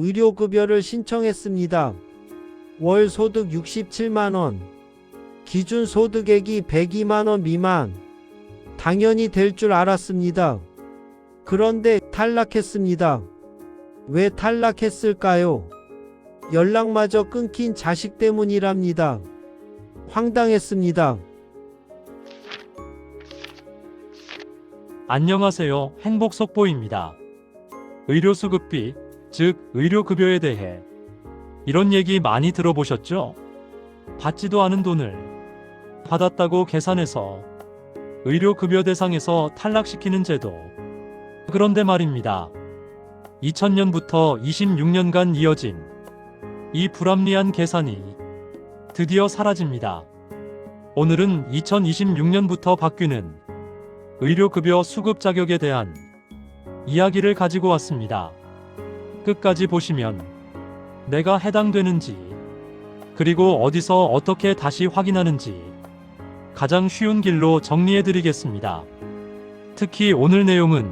의료급여를 신청했습니다. 월 소득 67만원, 기준 소득액이 102만원 미만. 당연히 될 줄 알았습니다. 그런데 탈락했습니다. 왜 탈락했을까요? 연락마저 끊긴 자식 때문이랍니다. 황당했습니다. 안녕하세요. 행복속보입니다. 의료수급비, 즉 의료급여에 대해 이런 얘기 많이 들어보셨죠? 받지도 않은 돈을 받았다고 계산해서 의료급여 대상에서 탈락시키는 제도. 그런데 말입니다. 2000년부터 26년간 이어진 이 불합리한 계산이 드디어 사라집니다. 오늘은 2026년부터 바뀌는 의료급여 수급 자격에 대한 이야기를 가지고 왔습니다. 끝까지 보시면 내가 해당되는지, 그리고 어디서 어떻게 다시 확인하는지 가장 쉬운 길로 정리해드리겠습니다. 특히 오늘 내용은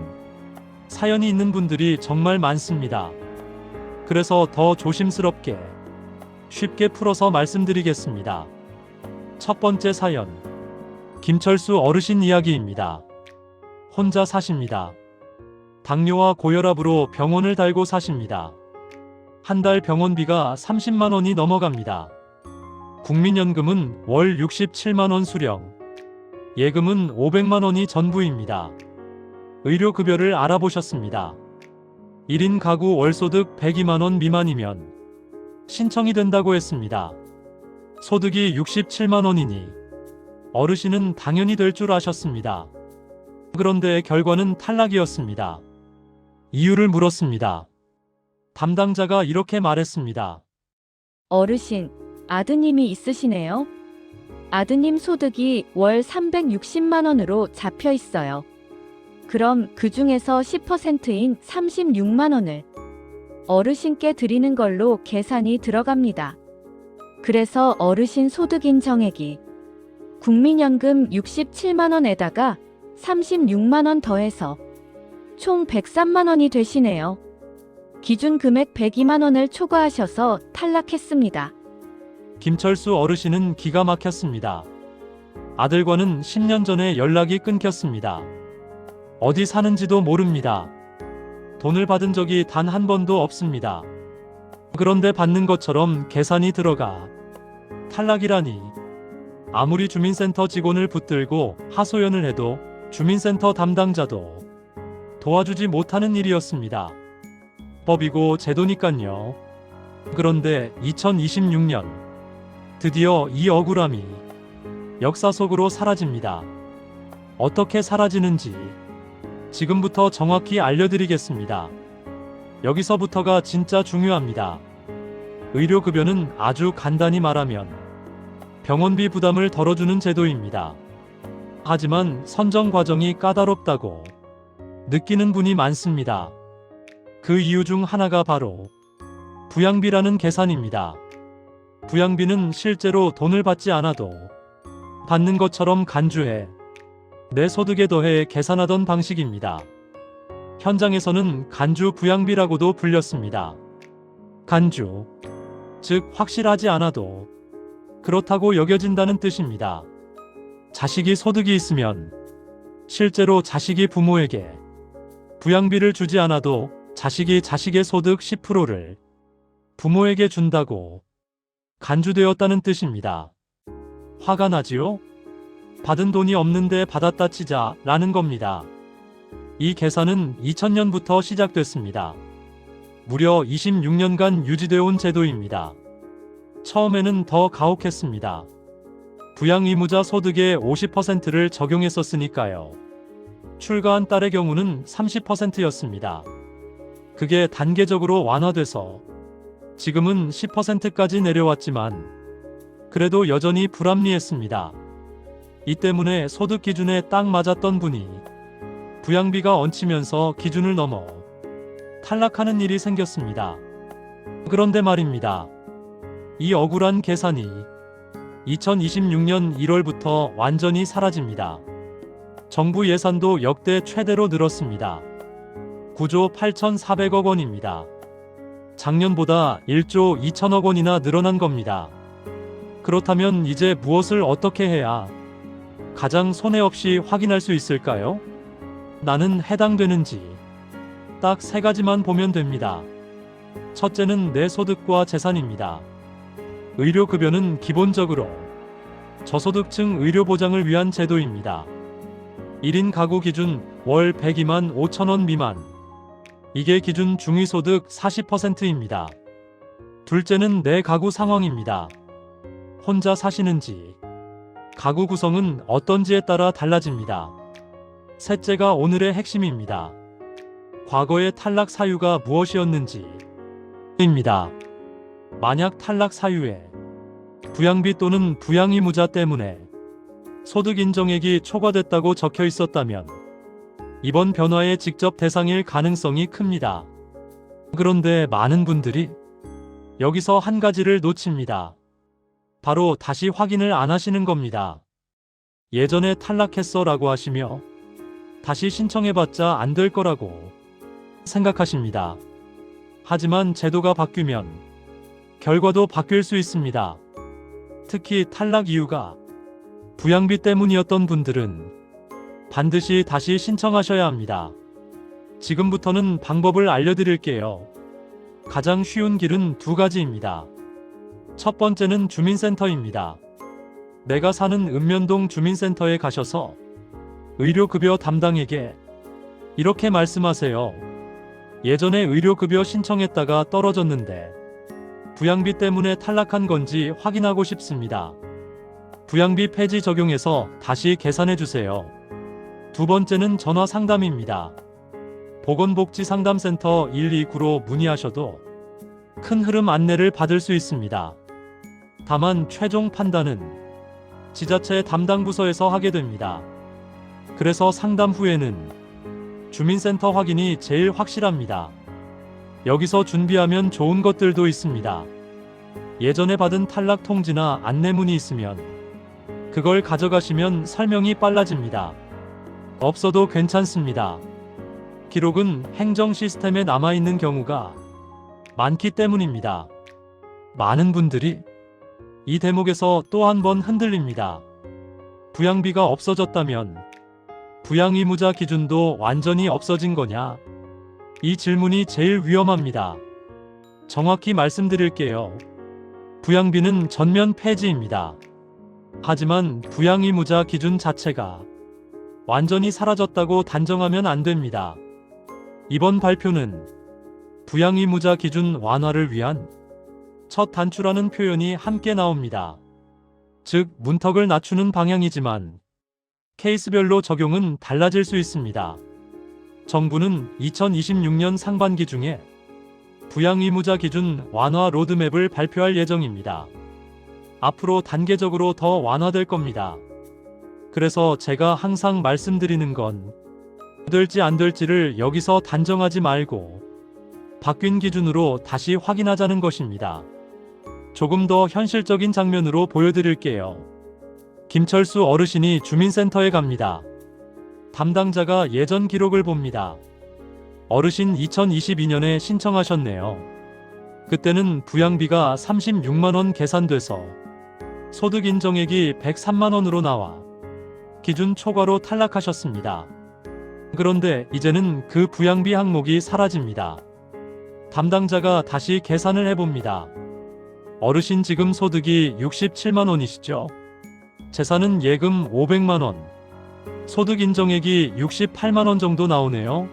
사연이 있는 분들이 정말 많습니다. 그래서 더 조심스럽게 쉽게 풀어서 말씀드리겠습니다. 첫 번째 사연, 김철수 어르신 이야기입니다. 혼자 사십니다. 당뇨와 고혈압으로 병원을 달고 사십니다. 한 달 병원비가 30만 원이 넘어갑니다. 국민연금은 월 67만 원 수령, 예금은 500만 원이 전부입니다. 의료급여를 알아보셨습니다. 1인 가구 월소득 102만 원 미만이면 신청이 된다고 했습니다. 소득이 67만 원이니 어르신은 당연히 될 줄 아셨습니다. 그런데 결과는 탈락이었습니다. 이유를 물었습니다. 담당자가 이렇게 말했습니다. 어르신, 아드님이 있으시네요. 아드님 소득이 월 360만 원으로 잡혀 있어요. 그럼 그 중에서 10%인 36만 원을 어르신께 드리는 걸로 계산이 들어갑니다. 그래서 어르신 소득 인정액이 국민연금 67만 원에다가 36만 원 더해서 총 103만 원이 되시네요. 기준 금액 102만 원을 초과하셔서 탈락했습니다. 김철수 어르신은 기가 막혔습니다. 아들과는 10년 전에 연락이 끊겼습니다. 어디 사는지도 모릅니다. 돈을 받은 적이 단 한 번도 없습니다. 그런데 받는 것처럼 계산이 들어가 탈락이라니. 아무리 주민센터 직원을 붙들고 하소연을 해도 주민센터 담당자도 도와주지 못하는 일이었습니다. 법이고 제도니깐요. 그런데 2026년 드디어 이 억울함이 역사 속으로 사라집니다. 어떻게 사라지는지 지금부터 정확히 알려드리겠습니다. 여기서부터가 진짜 중요합니다. 의료급여는 아주 간단히 말하면 병원비 부담을 덜어주는 제도입니다. 하지만 선정 과정이 까다롭다고 느끼는 분이 많습니다. 그 이유 중 하나가 바로 부양비라는 계산입니다. 부양비는 실제로 돈을 받지 않아도 받는 것처럼 간주해 내 소득에 더해 계산하던 방식입니다. 현장에서는 간주 부양비라고도 불렸습니다. 간주, 즉 확실하지 않아도 그렇다고 여겨진다는 뜻입니다. 자식이 소득이 있으면 실제로 자식이 부모에게 부양비를 주지 않아도 자식이 자식의 소득 10%를 부모에게 준다고 간주되었다는 뜻입니다. 화가 나지요? 받은 돈이 없는데 받았다 치자 라는 겁니다. 이 계산은 2000년부터 시작됐습니다. 무려 26년간 유지되어 온 제도입니다. 처음에는 더 가혹했습니다. 부양 의무자 소득의 50%를 적용했었으니까요. 출가한 딸의 경우는 30%였습니다. 그게 단계적으로 완화돼서 지금은 10%까지 내려왔지만 그래도 여전히 불합리했습니다. 이 때문에 소득 기준에 딱 맞았던 분이 부양비가 얹히면서 기준을 넘어 탈락하는 일이 생겼습니다. 그런데 말입니다. 이 억울한 계산이 2026년 1월부터 완전히 사라집니다. 정부 예산도 역대 최대로 늘었습니다. 9조 8,400억 원입니다. 작년보다 1조 2천억 원이나 늘어난 겁니다. 그렇다면 이제 무엇을 어떻게 해야 가장 손해 없이 확인할 수 있을까요? 나는 해당되는지 딱 세 가지만 보면 됩니다. 첫째는 내 소득과 재산입니다. 의료급여는 기본적으로 저소득층 의료보장을 위한 제도입니다. 1인 가구 기준 월 102만 5천 원 미만. 이게 기준 중위소득 40%입니다. 둘째는 내 가구 상황입니다. 혼자 사시는지, 가구 구성은 어떤지에 따라 달라집니다. 셋째가 오늘의 핵심입니다. 과거의 탈락 사유가 무엇이었는지 입니다. 만약 탈락 사유에 부양비 또는 부양의무자 때문에 소득 인정액이 초과됐다고 적혀 있었다면 이번 변화의 직접 대상일 가능성이 큽니다. 그런데 많은 분들이 여기서 한 가지를 놓칩니다. 바로 다시 확인을 안 하시는 겁니다. 예전에 탈락했어 라고 하시며 다시 신청해봤자 안 될 거라고 생각하십니다. 하지만 제도가 바뀌면 결과도 바뀔 수 있습니다. 특히 탈락 이유가 부양비 때문이었던 분들은 반드시 다시 신청하셔야 합니다. 지금부터는 방법을 알려드릴게요. 가장 쉬운 길은 두 가지입니다. 첫 번째는 주민센터입니다. 내가 사는 읍면동 주민센터에 가셔서 의료급여 담당에게 이렇게 말씀하세요. 예전에 의료급여 신청했다가 떨어졌는데 부양비 때문에 탈락한 건지 확인하고 싶습니다. 부양비 폐지 적용해서 다시 계산해 주세요. 두 번째는 전화 상담입니다. 보건복지상담센터 129로 문의하셔도 큰 흐름 안내를 받을 수 있습니다. 다만 최종 판단은 지자체 담당 부서에서 하게 됩니다. 그래서 상담 후에는 주민센터 확인이 제일 확실합니다. 여기서 준비하면 좋은 것들도 있습니다. 예전에 받은 탈락 통지나 안내문이 있으면 그걸 가져가시면 설명이 빨라집니다. 없어도 괜찮습니다. 기록은 행정 시스템에 남아있는 경우가 많기 때문입니다. 많은 분들이 이 대목에서 또 한 번 흔들립니다. 부양비가 없어졌다면 부양의무자 기준도 완전히 없어진 거냐? 이 질문이 제일 위험합니다. 정확히 말씀드릴게요. 부양비는 전면 폐지입니다. 하지만 부양의무자 기준 자체가 완전히 사라졌다고 단정하면 안 됩니다. 이번 발표는 부양의무자 기준 완화를 위한 첫 단추라는 표현이 함께 나옵니다. 즉, 문턱을 낮추는 방향이지만 케이스별로 적용은 달라질 수 있습니다. 정부는 2026년 상반기 중에 부양의무자 기준 완화 로드맵을 발표할 예정입니다. 앞으로 단계적으로 더 완화될 겁니다. 그래서 제가 항상 말씀드리는 건 될지 안 될지를 여기서 단정하지 말고 바뀐 기준으로 다시 확인하자는 것입니다. 조금 더 현실적인 장면으로 보여드릴게요. 김철수 어르신이 주민센터에 갑니다. 담당자가 예전 기록을 봅니다. 어르신 2022년에 신청하셨네요. 그때는 부양비가 36만원 계산돼서 소득 인정액이 103만원으로 나와 기준 초과로 탈락하셨습니다. 그런데 이제는 그 부양비 항목이 사라집니다. 담당자가 다시 계산을 해봅니다. 어르신 지금 소득이 67만원이시죠? 재산은 예금 500만원, 소득 인정액이 68만원 정도 나오네요.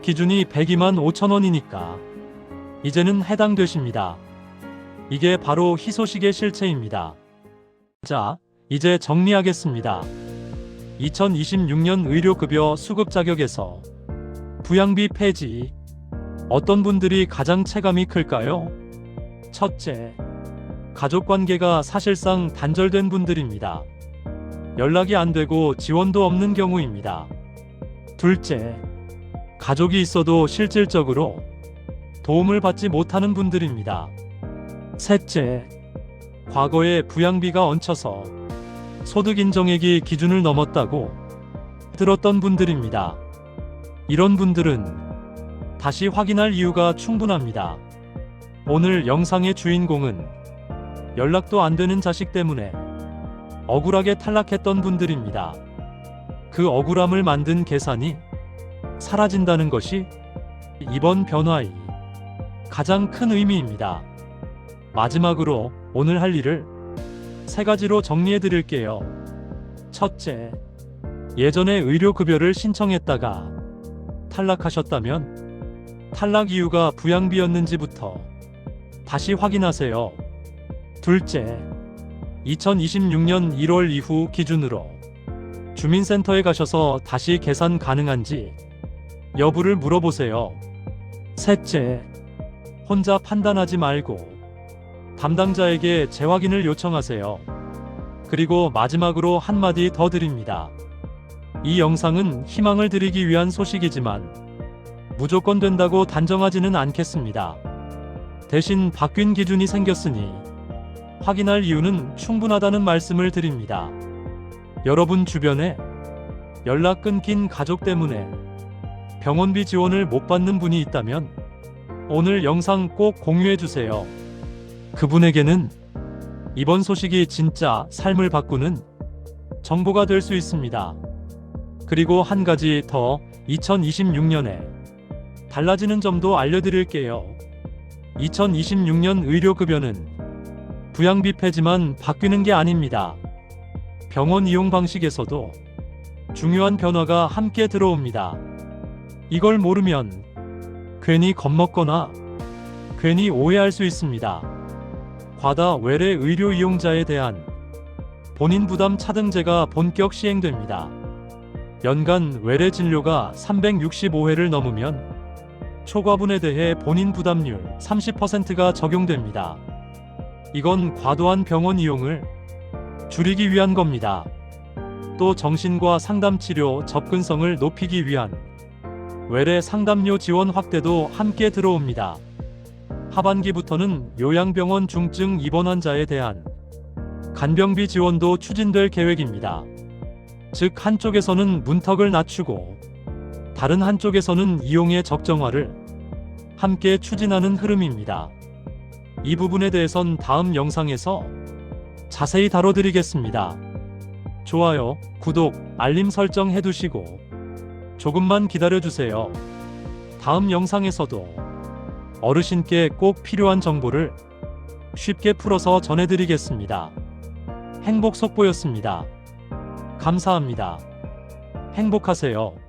기준이 102만 5천원이니까 이제는 해당되십니다. 이게 바로 희소식의 실체입니다. 자, 이제 정리하겠습니다. 2026년 의료급여 수급 자격에서 부양비 폐지. 어떤 분들이 가장 체감이 클까요? 첫째, 가족관계가 사실상 단절된 분들입니다. 연락이 안 되고 지원도 없는 경우입니다. 둘째, 가족이 있어도 실질적으로 도움을 받지 못하는 분들입니다. 셋째, 과거에 부양비가 얹혀서 소득 인정액이 기준을 넘었다고 들었던 분들입니다. 이런 분들은 다시 확인할 이유가 충분합니다. 오늘 영상의 주인공은 연락도 안 되는 자식 때문에 억울하게 탈락했던 분들입니다. 그 억울함을 만든 계산이 사라진다는 것이 이번 변화의 가장 큰 의미입니다. 마지막으로 오늘 할 일을 3가지로 정리해 드릴게요. 첫째, 예전에 의료급여를 신청했다가 탈락하셨다면 탈락 이유가 부양비였는지부터 다시 확인하세요. 둘째, 2026년 1월 이후 기준으로 주민센터에 가셔서 다시 계산 가능한지 여부를 물어보세요. 셋째, 혼자 판단하지 말고 담당자에게 재확인을 요청하세요. 그리고 마지막으로 한마디 더 드립니다. 이 영상은 희망을 드리기 위한 소식이지만 무조건 된다고 단정하지는 않겠습니다. 대신 바뀐 기준이 생겼으니 확인할 이유는 충분하다는 말씀을 드립니다. 여러분 주변에 연락 끊긴 가족 때문에 병원비 지원을 못 받는 분이 있다면 오늘 영상 꼭 공유해 주세요. 그분에게는 이번 소식이 진짜 삶을 바꾸는 정보가 될 수 있습니다. 그리고 한 가지 더 2026년에 달라지는 점도 알려드릴게요. 2026년 의료급여는 부양비 폐지만 바뀌는 게 아닙니다. 병원 이용 방식에서도 중요한 변화가 함께 들어옵니다. 이걸 모르면 괜히 겁먹거나 괜히 오해할 수 있습니다. 과다 외래 의료 이용자에 대한 본인 부담 차등제가 본격 시행됩니다. 연간 외래 진료가 365회를 넘으면 초과분에 대해 본인 부담률 30%가 적용됩니다. 이건 과도한 병원 이용을 줄이기 위한 겁니다. 또 정신과 상담치료 접근성을 높이기 위한 외래 상담료 지원 확대도 함께 들어옵니다. 하반기부터는 요양병원 중증 입원 환자에 대한 간병비 지원도 추진될 계획입니다. 즉 한쪽에서는 문턱을 낮추고 다른 한쪽에서는 이용의 적정화를 함께 추진하는 흐름입니다. 이 부분에 대해선 다음 영상에서 자세히 다뤄드리겠습니다. 좋아요, 구독, 알림 설정 해두시고 조금만 기다려주세요. 다음 영상에서도 어르신께 꼭 필요한 정보를 쉽게 풀어서 전해드리겠습니다. 행복 속보였습니다. 감사합니다. 행복하세요.